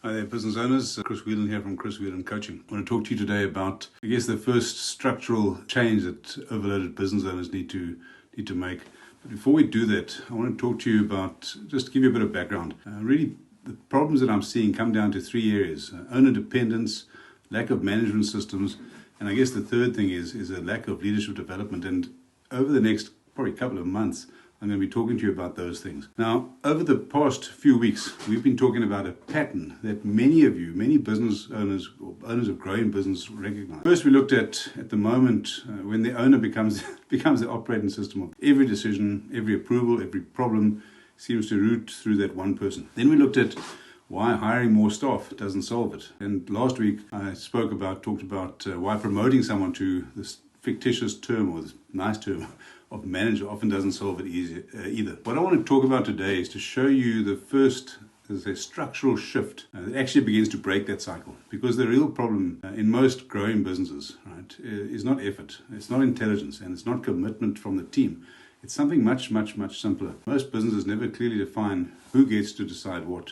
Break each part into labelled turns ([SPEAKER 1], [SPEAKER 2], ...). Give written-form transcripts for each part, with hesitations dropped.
[SPEAKER 1] Hi there, business owners. Chris Whelan here from Chris Whelan Coaching. I want to talk to you today about, the first structural change that overloaded business owners need to make. But before we do that, I want to talk to you about, just to give you a bit of background. Really, the problems that I'm seeing come down to three areas: owner dependence, lack of management systems, and I guess the third thing is a lack of leadership development. And over the next probably couple of months, I'm going to be talking to you about those things. Now, over the past few weeks, we've been talking about a pattern that many business owners or owners of growing business recognize. First, we looked at the moment when the owner becomes the operating system of every decision, every approval, every problem seems to root through that one person. Then we looked at why hiring more staff doesn't solve it. And last week, I talked about why promoting someone to this fictitious term, or this nice term, of manager often doesn't solve it either. What I want to talk about today is to show you the first, structural shift that actually begins to break that cycle. Because the real problem in most growing businesses, right, is not effort, it's not intelligence, and it's not commitment from the team. It's something much, much, much simpler. Most businesses never clearly define who gets to decide what.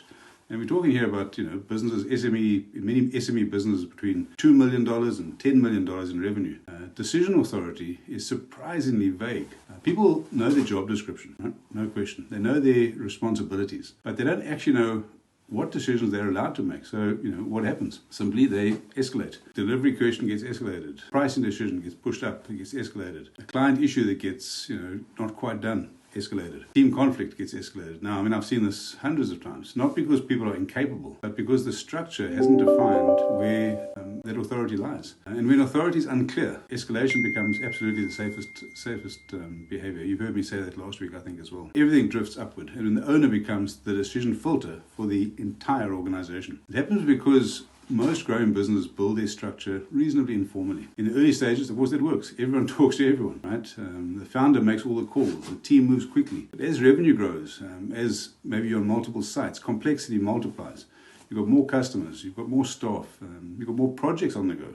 [SPEAKER 1] And we're talking here about, businesses, many SME businesses between $2 million and $10 million in revenue. Decision authority is surprisingly vague. People know their job description, right? No question. They know their responsibilities, but they don't actually know what decisions they're allowed to make. So, what happens? Simply, they escalate. Delivery question gets escalated. Pricing decision gets pushed up, it gets escalated. A client issue that gets, not quite done, escalated. Team conflict gets escalated. Now, I've seen this hundreds of times, not because people are incapable, but because the structure hasn't defined where that authority lies. And when authority is unclear, escalation becomes absolutely the safest behavior. You've heard me say that last week, I think, as well. Everything drifts upward, and when the owner becomes the decision filter for the entire organization. It happens because most growing businesses build their structure reasonably informally. In the early stages, of course, that works. Everyone talks to everyone, right? The founder makes all the calls. The team moves quickly. But as revenue grows, as maybe you're on multiple sites, complexity multiplies. You've got more customers, you've got more staff, you've got more projects on the go,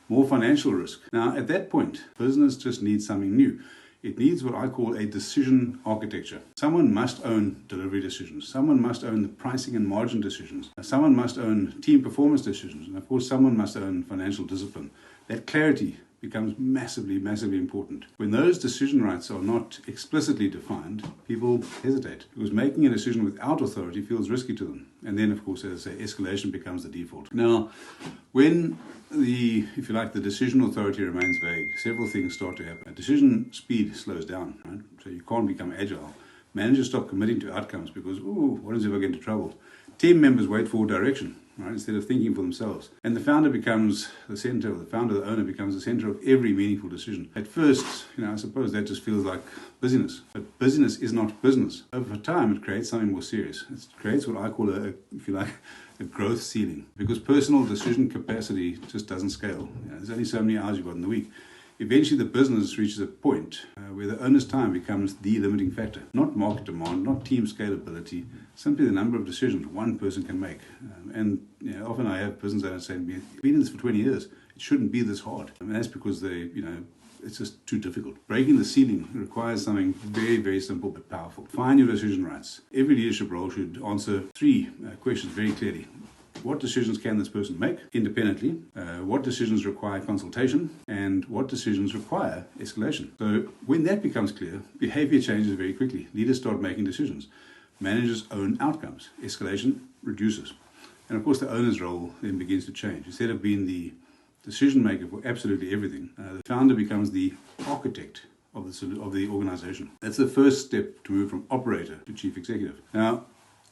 [SPEAKER 1] more financial risk. Now, at that point, business just needs something new. It needs what I call a decision architecture. Someone must own delivery decisions. Someone must own the pricing and margin decisions. Someone must own team performance decisions. And of course, someone must own financial discipline. That clarity becomes massively, massively important. When those decision rights are not explicitly defined, people hesitate because making a decision without authority feels risky to them. And then, of course, as I say, escalation becomes the default. Now, when the decision authority remains vague, several things start to happen. Decision speed slows down, right? So you can't become agile. Managers stop committing to outcomes because, what if I get into trouble? Team members wait for direction, right, instead of thinking for themselves. And the founder becomes the center, or the owner becomes the center of every meaningful decision. At first, I suppose that just feels like busyness. But busyness is not business. Over time, it creates something more serious. It creates what I call a growth ceiling. Because personal decision capacity just doesn't scale. There's only so many hours you've got in the week. Eventually, the business reaches a point where the owner's time becomes the limiting factor. Not market demand, not team scalability, simply the number of decisions one person can make. Often I have business owners saying, "We've been in this for 20 years. It shouldn't be this hard." And that's because it's just too difficult. Breaking the ceiling requires something very, very simple but powerful. Find your decision rights. Every leadership role should answer three questions very clearly. What decisions can this person make independently? What decisions require consultation? And what decisions require escalation? So when that becomes clear, behavior changes very quickly. Leaders start making decisions. Managers own outcomes. Escalation reduces. And of course, the owner's role then begins to change. Instead of being the decision maker for absolutely everything, the founder becomes the architect of the organization. That's the first step to move from operator to chief executive. Now,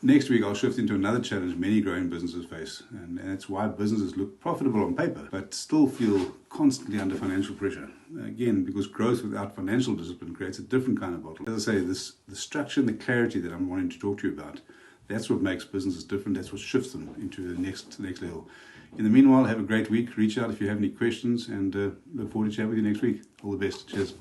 [SPEAKER 1] next week, I'll shift into another challenge many growing businesses face, and that's why businesses look profitable on paper, but still feel constantly under financial pressure. Again, because growth without financial discipline creates a different kind of bottle. As I say, the structure and the clarity that I'm wanting to talk to you about, that's what makes businesses different. That's what shifts them into the next level. In the meanwhile, have a great week. Reach out if you have any questions, and look forward to chatting with you next week. All the best. Cheers.